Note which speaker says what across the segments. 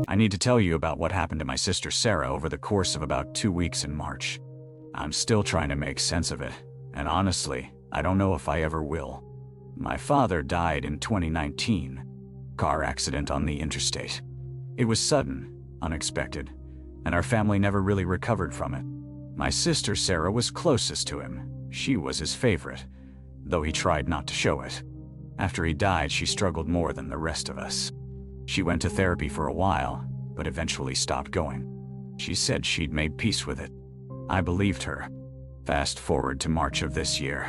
Speaker 1: I need to tell you about what happened to my sister Sarah over the course of about 2 weeks in March. I'm still trying to make sense of it, and honestly, I don't know if I ever will. My father died in 2019. Car accident on the interstate. It was sudden, unexpected, and our family never really recovered from it. My sister Sarah was closest to him. She was his favorite, though he tried not to show it. After he died, she struggled more than the rest of us. She went to therapy for a while, but eventually stopped going. She said she'd made peace with it. I believed her. Fast forward to March of this year.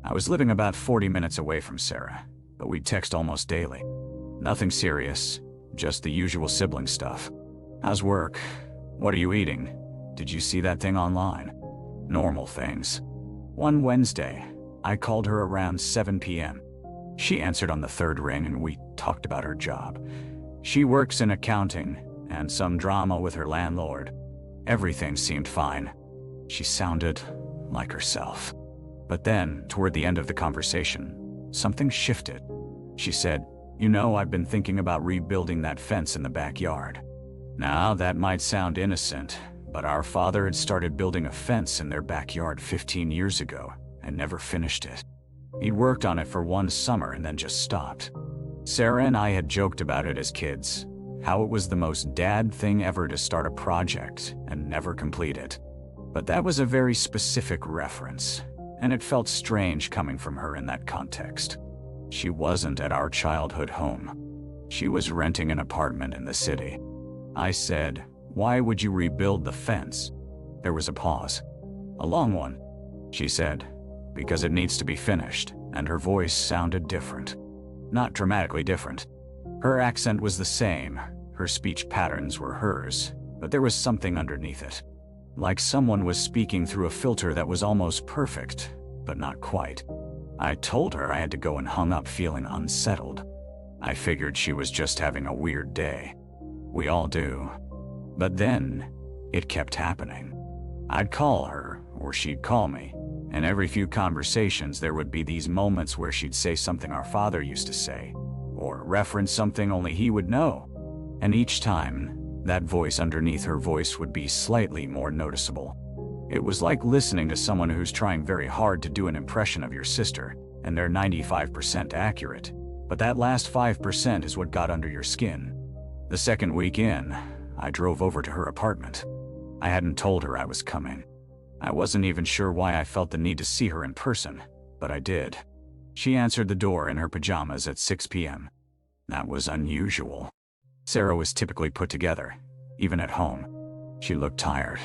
Speaker 1: I was living about 40 minutes away from Sarah, but we'd text almost daily. Nothing serious, just the usual sibling stuff. How's work? What are you eating? Did you see that thing online? Normal things. One Wednesday, I called her around 7 p.m. She answered on the third ring and we talked about her job. She works in accounting and some drama with her landlord. Everything seemed fine. She sounded like herself. But then, toward the end of the conversation, something shifted. She said, "You know, I've been thinking about rebuilding that fence in the backyard." Now, that might sound innocent, but our father had started building a fence in their backyard 15 years ago and never finished it. He'd worked on it for one summer and then just stopped. Sarah and I had joked about it as kids, how it was the most dad thing ever to start a project and never complete it. But that was a very specific reference, and it felt strange coming from her in that context. She wasn't at our childhood home. She was renting an apartment in the city. I said, "Why would you rebuild the fence?" There was a pause. A long one. She said, "Because it needs to be finished," and her voice sounded different. Not dramatically different. Her accent was the same, her speech patterns were hers, but there was something underneath it. Like someone was speaking through a filter that was almost perfect, but not quite. I told her I had to go and hung up feeling unsettled. I figured she was just having a weird day. We all do. But then, it kept happening. I'd call her, or she'd call me, and every few conversations there would be these moments where she'd say something our father used to say, or reference something only he would know. And each time, that voice underneath her voice would be slightly more noticeable. It was like listening to someone who's trying very hard to do an impression of your sister, and they're 95% accurate, but that last 5% is what got under your skin. The second week in, I drove over to her apartment. I hadn't told her I was coming. I wasn't even sure why I felt the need to see her in person, but I did. She answered the door in her pajamas at 6 p.m. That was unusual. Sarah was typically put together, even at home. She looked tired.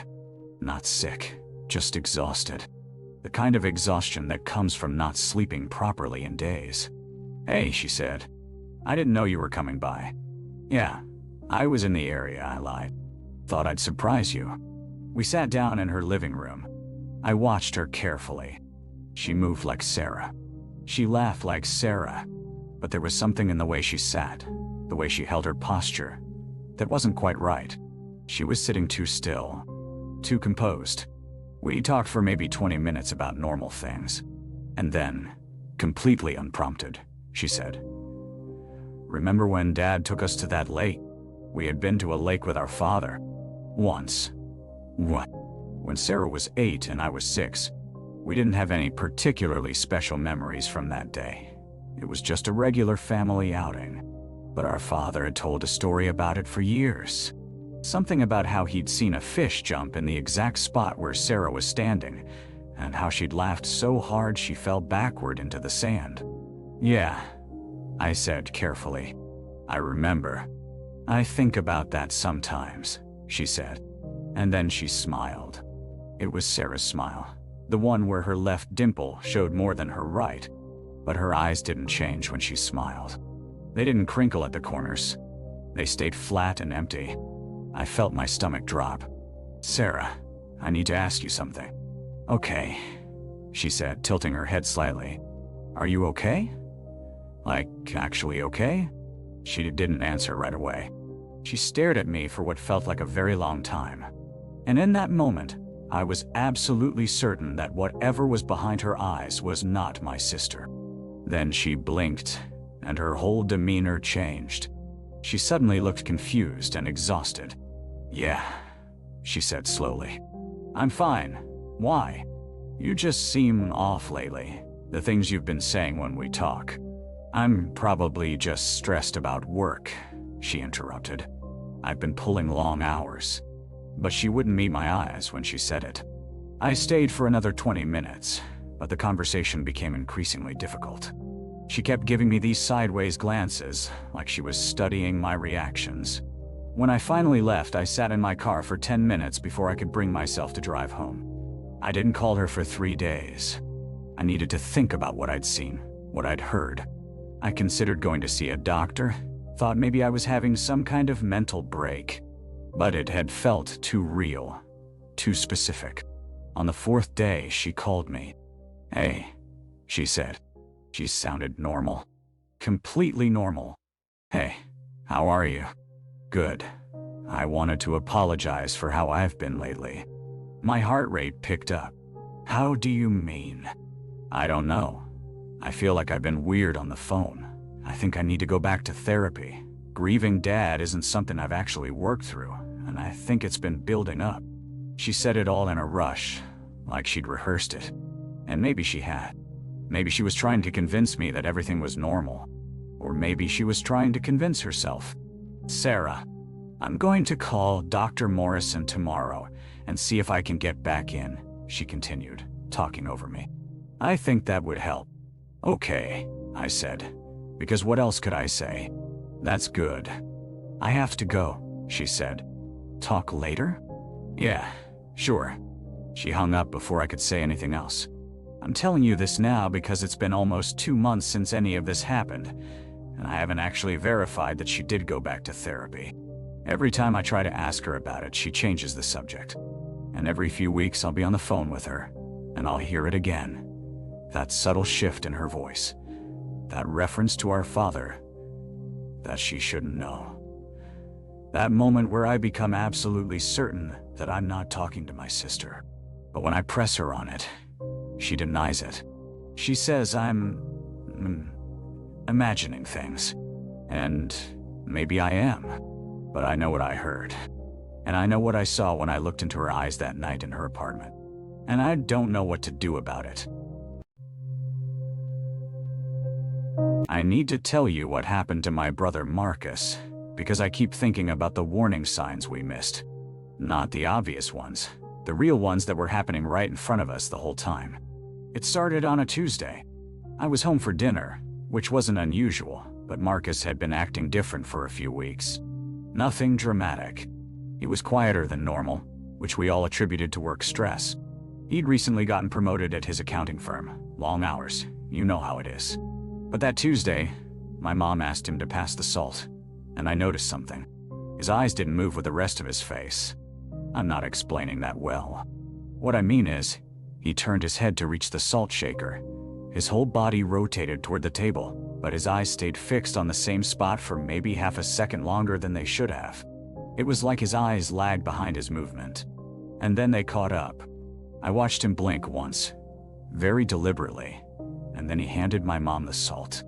Speaker 1: Not sick, just exhausted. The kind of exhaustion that comes from not sleeping properly in days. "Hey," she said. "I didn't know you were coming by." "Yeah, I was in the area," I lied. "Thought I'd surprise you." We sat down in her living room. I watched her carefully. She moved like Sarah. She laughed like Sarah. But there was something in the way she sat, the way she held her posture, that wasn't quite right. She was sitting too still, too composed. We talked for maybe 20 minutes about normal things. And then, completely unprompted, she said, "Remember when Dad took us to that lake? We had been to a lake with our father. Once." "What?" "When Sarah was 8 and I was 6. We didn't have any particularly special memories from that day. It was just a regular family outing. But our father had told a story about it for years. Something about how he'd seen a fish jump in the exact spot where Sarah was standing, and how she'd laughed so hard she fell backward into the sand." "Yeah," I said carefully. "I remember. I think about that sometimes," she said. And then she smiled. It was Sarah's smile, the one where her left dimple showed more than her right. But her eyes didn't change when she smiled. They didn't crinkle at the corners. They stayed flat and empty. I felt my stomach drop. "Sarah, I need to ask you something." "Okay," she said, tilting her head slightly. "Are you okay? Like, actually okay?" She didn't answer right away. She stared at me for what felt like a very long time. And in that moment, I was absolutely certain that whatever was behind her eyes was not my sister. Then she blinked, and her whole demeanor changed. She suddenly looked confused and exhausted. "Yeah," she said slowly. "I'm fine. Why? You just seem off lately, the things you've been saying when we talk." "I'm probably just stressed about work," she interrupted. "I've been pulling long hours." But she wouldn't meet my eyes when she said it. I stayed for another 20 minutes, but the conversation became increasingly difficult. She kept giving me these sideways glances, like she was studying my reactions. When I finally left, I sat in my car for 10 minutes before I could bring myself to drive home. I didn't call her for 3 days. I needed to think about what I'd seen, what I'd heard. I considered going to see a doctor, thought maybe I was having some kind of mental break. But it had felt too real, too specific. On the 4th day, she called me. "Hey," she said. She sounded normal. Completely normal. "Hey, how are you?" "Good. I wanted to apologize for how I've been lately." My heart rate picked up. "How do you mean?" "I don't know. I feel like I've been weird on the phone. I think I need to go back to therapy. Grieving Dad isn't something I've actually worked through, and I think it's been building up." She said it all in a rush, like she'd rehearsed it. And maybe she had. Maybe she was trying to convince me that everything was normal. Or maybe she was trying to convince herself. "Sarah, I'm going to call Dr. Morrison tomorrow and see if I can get back in," she continued, talking over me. "I think that would help." "Okay," I said, because what else could I say? "That's good." "I have to go," she said. "Talk later?" "Yeah, sure." She hung up before I could say anything else. I'm telling you this now because it's been almost 2 months since any of this happened, and I haven't actually verified that she did go back to therapy. Every time I try to ask her about it, she changes the subject. And every few weeks I'll be on the phone with her, and I'll hear it again. That subtle shift in her voice. That reference to our father that she shouldn't know. That moment where I become absolutely certain that I'm not talking to my sister. But when I press her on it, she denies it. She says I'm imagining things. And maybe I am. But I know what I heard. And I know what I saw when I looked into her eyes that night in her apartment. And I don't know what to do about it. I need to tell you what happened to my brother Marcus, because I keep thinking about the warning signs we missed. Not the obvious ones, the real ones that were happening right in front of us the whole time. It started on a Tuesday. I was home for dinner, which wasn't unusual, but Marcus had been acting different for a few weeks. Nothing dramatic. He was quieter than normal, which we all attributed to work stress. He'd recently gotten promoted at his accounting firm. Long hours, you know how it is. But that Tuesday, my mom asked him to pass the salt, and I noticed something. His eyes didn't move with the rest of his face. I'm not explaining that well. What I mean is, he turned his head to reach the salt shaker. His whole body rotated toward the table, but his eyes stayed fixed on the same spot for maybe half a second longer than they should have. It was like his eyes lagged behind his movement. And then they caught up. I watched him blink once, very deliberately, and then he handed my mom the salt.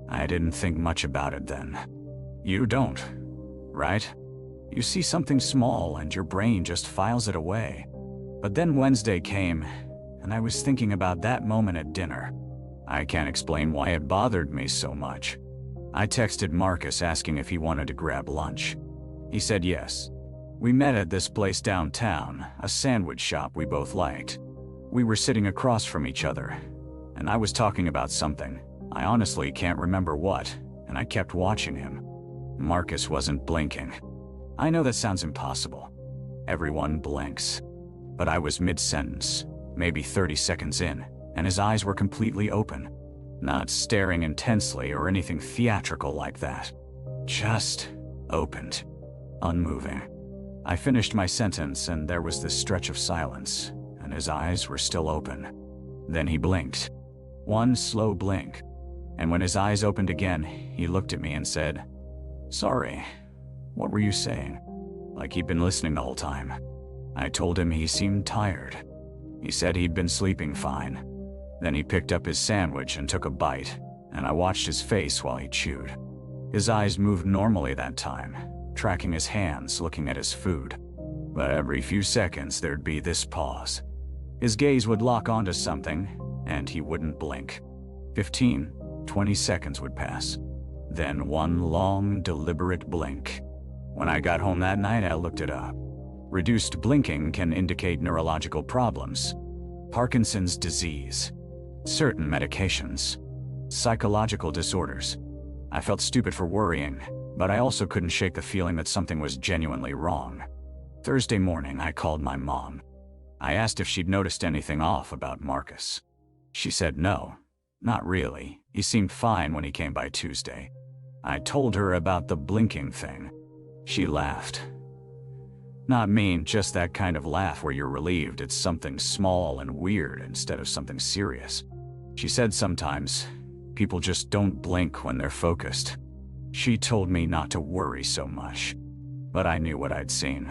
Speaker 1: I didn't think much about it then. You don't, right? You see something small and your brain just files it away. But then Wednesday came, and I was thinking about that moment at dinner. I can't explain why it bothered me so much. I texted Marcus asking if he wanted to grab lunch. He said yes. We met at this place downtown, a sandwich shop we both liked. We were sitting across from each other, and I was talking about something. I honestly can't remember what, and I kept watching him. Marcus wasn't blinking. I know that sounds impossible. Everyone blinks. But I was mid-sentence, maybe 30 seconds in, and his eyes were completely open. Not staring intensely or anything theatrical like that. Just opened. Unmoving. I finished my sentence and there was this stretch of silence, and his eyes were still open. Then he blinked. One slow blink. And when his eyes opened again, he looked at me and said, "Sorry, what were you saying?" Like he'd been listening the whole time. I told him he seemed tired. He said he'd been sleeping fine. Then he picked up his sandwich and took a bite, and I watched his face while he chewed. His eyes moved normally that time, tracking his hands, looking at his food. But every few seconds there'd be this pause. His gaze would lock onto something, and he wouldn't blink. 15, 20 seconds would pass. Then one long, deliberate blink. When I got home that night, I looked it up. Reduced blinking can indicate neurological problems, Parkinson's disease, certain medications, psychological disorders. I felt stupid for worrying, but I also couldn't shake the feeling that something was genuinely wrong. Thursday morning, I called my mom. I asked if she'd noticed anything off about Marcus. She said no, not really. He seemed fine when he came by Tuesday. I told her about the blinking thing. She laughed. Not mean, just that kind of laugh where you're relieved it's something small and weird instead of something serious. She said sometimes people just don't blink when they're focused. She told me not to worry so much, but I knew what I'd seen.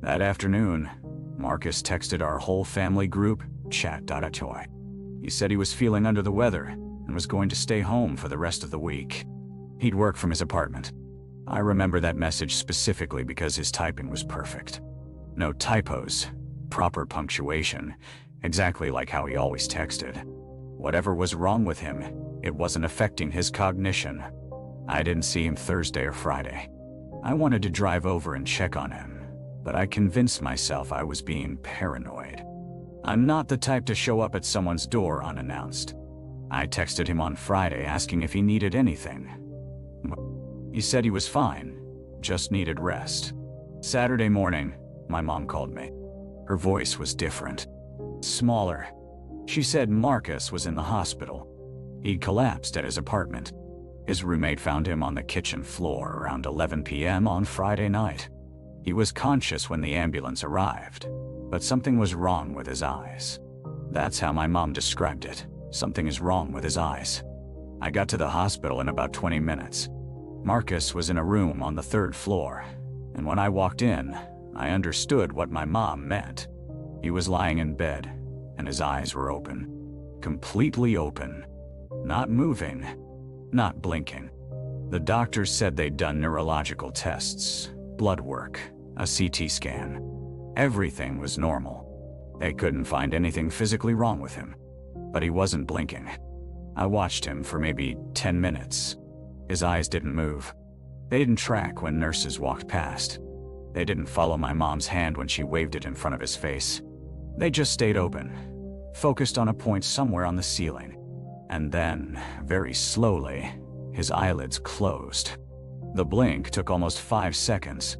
Speaker 1: That afternoon, Marcus texted our whole family group, chat.atoy. He said he was feeling under the weather and was going to stay home for the rest of the week. He'd work from his apartment. I remember that message specifically because his typing was perfect. No typos, proper punctuation, exactly like how he always texted. Whatever was wrong with him, it wasn't affecting his cognition. I didn't see him Thursday or Friday. I wanted to drive over and check on him, but I convinced myself I was being paranoid. I'm not the type to show up at someone's door unannounced. I texted him on Friday asking if he needed anything. He said he was fine, just needed rest. Saturday morning, my mom called me. Her voice was different, smaller. She said Marcus was in the hospital. He'd collapsed at his apartment. His roommate found him on the kitchen floor around 11 p.m. on Friday night. He was conscious when the ambulance arrived, but something was wrong with his eyes. That's how my mom described it. Something is wrong with his eyes. I got to the hospital in about 20 minutes. Marcus was in a room on the 3rd floor, and when I walked in, I understood what my mom meant. He was lying in bed, and his eyes were open. Completely open. Not moving. Not blinking. The doctors said they'd done neurological tests, blood work, a CT scan. Everything was normal. They couldn't find anything physically wrong with him, but he wasn't blinking. I watched him for maybe 10 minutes. His eyes didn't move. They didn't track when nurses walked past. They didn't follow my mom's hand when she waved it in front of his face. They just stayed open, focused on a point somewhere on the ceiling. And then, very slowly, his eyelids closed. The blink took almost 5 seconds.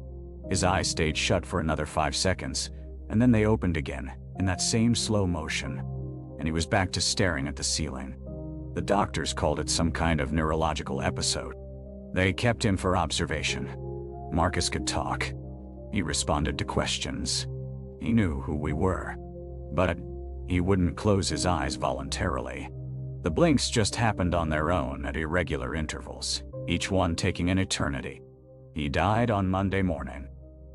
Speaker 1: His eyes stayed shut for another 5 seconds, and then they opened again, in that same slow motion. And he was back to staring at the ceiling. The doctors called it some kind of neurological episode. They kept him for observation. Marcus could talk. He responded to questions. He knew who we were. But he wouldn't close his eyes voluntarily. The blinks just happened on their own at irregular intervals, each one taking an eternity. He died on Monday morning.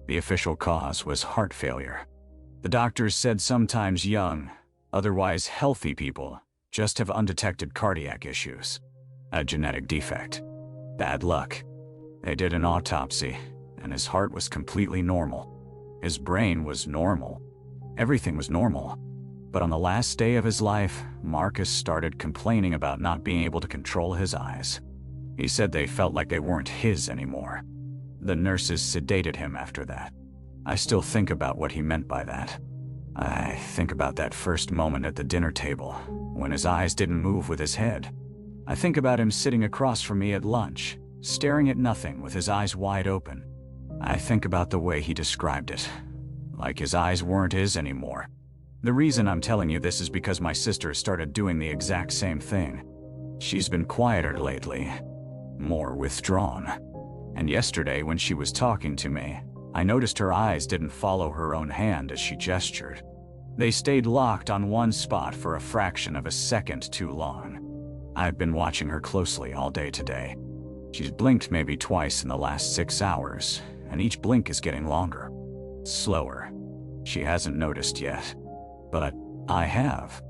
Speaker 1: The official cause was heart failure. The doctors said sometimes young, otherwise healthy people just have undetected cardiac issues. A genetic defect. Bad luck. They did an autopsy, and his heart was completely normal. His brain was normal. Everything was normal. But on the last day of his life, Marcus started complaining about not being able to control his eyes. He said they felt like they weren't his anymore. The nurses sedated him after that. I still think about what he meant by that. I think about that first moment at the dinner table, when his eyes didn't move with his head. I think about him sitting across from me at lunch, staring at nothing with his eyes wide open. I think about the way he described it, like his eyes weren't his anymore. The reason I'm telling you this is because my sister started doing the exact same thing. She's been quieter lately, more withdrawn. And yesterday when she was talking to me, I noticed her eyes didn't follow her own hand as she gestured. They stayed locked on one spot for a fraction of a second too long. I've been watching her closely all day today. She's blinked maybe twice in the last 6 hours, and each blink is getting longer. Slower. She hasn't noticed yet. But I have.